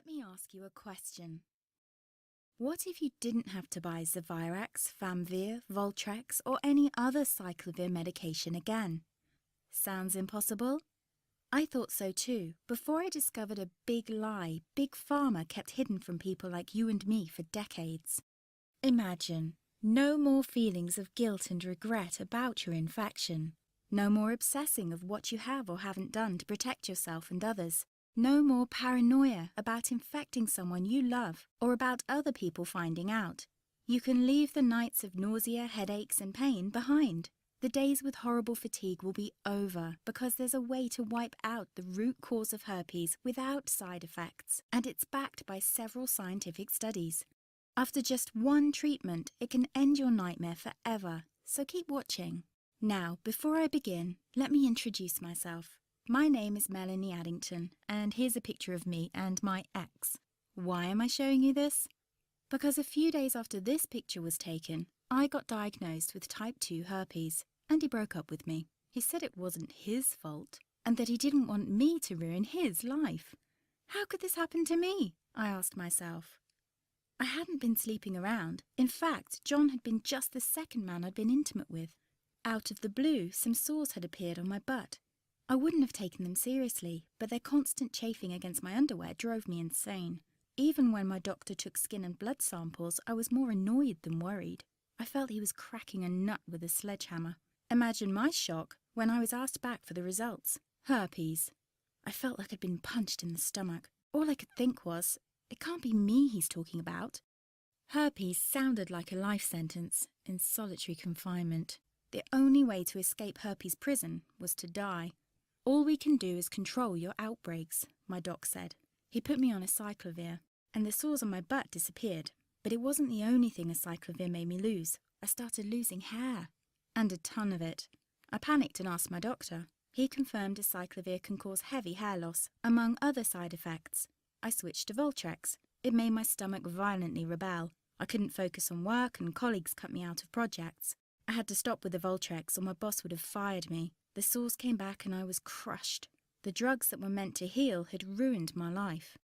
Let me ask you a question. What if you didn't have to buy Zavirax, Famvir, Voltrex, or any other cyclovir medication again? Sounds impossible? I thought so too, before I discovered a big lie Big Pharma kept hidden from people like you and me for decades. Imagine, no more feelings of guilt and regret about your infection. No more obsessing of what you have or haven't done to protect yourself and others. No more paranoia about infecting someone you love or about other people finding out. You can leave the nights of nausea, headaches, and pain behind. The days with horrible fatigue will be over because there's a way to wipe out the root cause of herpes without side effects, and it's backed by several scientific studies. After just one treatment, it can end your nightmare forever, so keep watching. Now, before I begin, let me introduce myself. My name is Melanie Addington, and here's a picture of me and my ex. Why am I showing you this? Because a few days after this picture was taken, I got diagnosed with type 2 herpes, and he broke up with me. He said it wasn't his fault, and that he didn't want me to ruin his life. How could this happen to me? I asked myself. I hadn't been sleeping around. In fact, John had been just the second man I'd been intimate with. Out of the blue, some sores had appeared on my butt. I wouldn't have taken them seriously, but their constant chafing against my underwear drove me insane. Even when my doctor took skin and blood samples, I was more annoyed than worried. I felt he was cracking a nut with a sledgehammer. Imagine my shock when I was asked back for the results. Herpes. I felt like I'd been punched in the stomach. All I could think was, it can't be me he's talking about. Herpes sounded like a life sentence in solitary confinement. The only way to escape herpes prison was to die. All we can do is control your outbreaks, my doc said. He put me on a cyclovir, and the sores on my butt disappeared. But it wasn't the only thing a cyclovir made me lose. I started losing hair, and a ton of it. I panicked and asked my doctor. He confirmed a cyclovir can cause heavy hair loss, among other side effects. I switched to Voltrex. It made my stomach violently rebel. I couldn't focus on work, and colleagues cut me out of projects. I had to stop with the Voltrex or my boss would have fired me. The sores came back and I was crushed. The drugs that were meant to heal had ruined my life.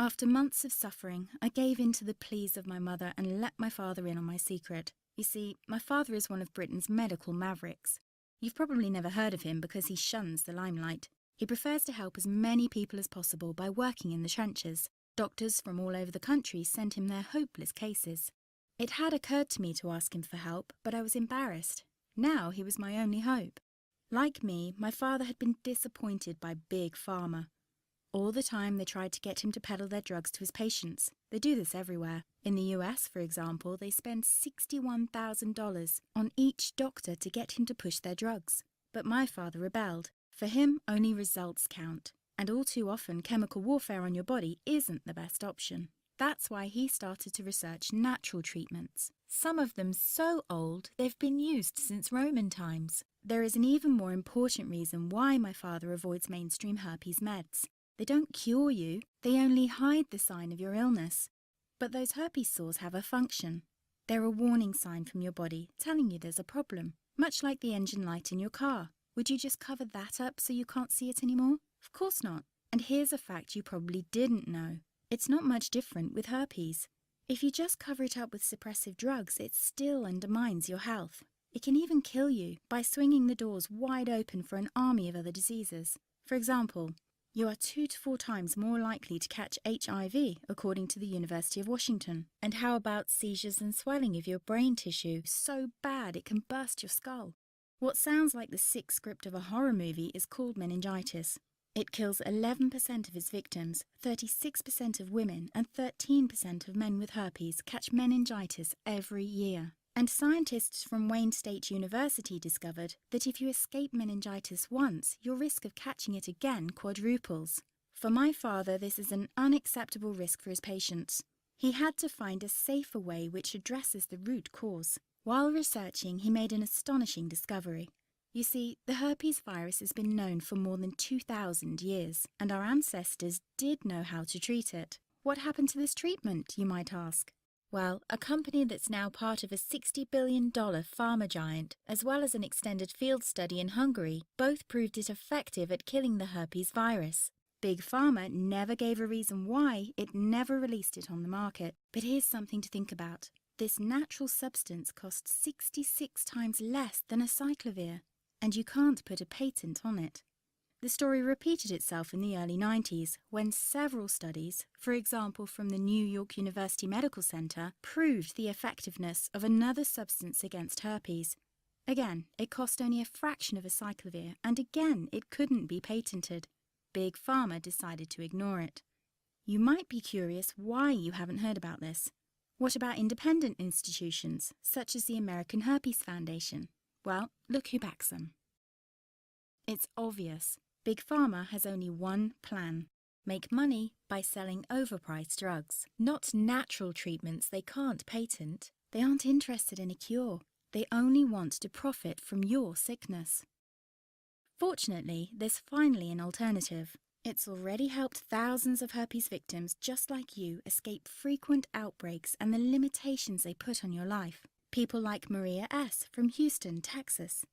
After months of suffering, I gave in to the pleas of my mother and let my father in on my secret. You see, my father is one of Britain's medical mavericks. You've probably never heard of him because he shuns the limelight. He prefers to help as many people as possible by working in the trenches. Doctors from all over the country sent him their hopeless cases. It had occurred to me to ask him for help, but I was embarrassed. Now he was my only hope. Like me, my father had been disappointed by Big Pharma. All the time they tried to get him to peddle their drugs to his patients. They do this everywhere. In the US, for example, they spend $61,000 on each doctor to get him to push their drugs. But my father rebelled. For him, only results count. And all too often, chemical warfare on your body isn't the best option. That's why he started to research natural treatments. Some of them so old, they've been used since Roman times. There is an even more important reason why my father avoids mainstream herpes meds. They don't cure you, they only hide the sign of your illness. But those herpes sores have a function. They're a warning sign from your body telling you there's a problem, much like the engine light in your car. Would you just cover that up so you can't see it anymore? Of course not. And here's a fact you probably didn't know. It's not much different with herpes. If you just cover it up with suppressive drugs, it still undermines your health. It can even kill you by swinging the doors wide open for an army of other diseases. For example, you are 2 to 4 times more likely to catch HIV, according to the University of Washington. And how about seizures and swelling of your brain tissue so bad it can burst your skull? What sounds like the sick script of a horror movie is called meningitis. It kills 11% of its victims, 36% of women, and 13% of men with herpes catch meningitis every year. And scientists from Wayne State University discovered that if you escape meningitis once, your risk of catching it again quadruples. For my father, this is an unacceptable risk for his patients. He had to find a safer way which addresses the root cause. While researching, he made an astonishing discovery. You see, the herpes virus has been known for more than 2,000 years, and our ancestors did know how to treat it. What happened to this treatment, you might ask? Well, a company that's now part of a $60 billion pharma giant, as well as an extended field study in Hungary, both proved it effective at killing the herpes virus. Big Pharma never gave a reason why it never released it on the market. But here's something to think about. This natural substance costs 66 times less than acyclovir, and you can't put a patent on it. The story repeated itself in the early 90s when several studies, for example from the New York University Medical Center, proved the effectiveness of another substance against herpes. Again, it cost only a fraction of acyclovir, and again it couldn't be patented. Big Pharma decided to ignore it. You might be curious why you haven't heard about this. What about independent institutions, such as the American Herpes Foundation? Well, look who backs them. It's obvious. Big Pharma has only one plan: make money by selling overpriced drugs, not natural treatments they can't patent. They aren't interested in a cure. They only want to profit from your sickness. Fortunately, there's finally an alternative. It's already helped thousands of herpes victims just like you escape frequent outbreaks and the limitations they put on your life. People like Maria S. from Houston, Texas.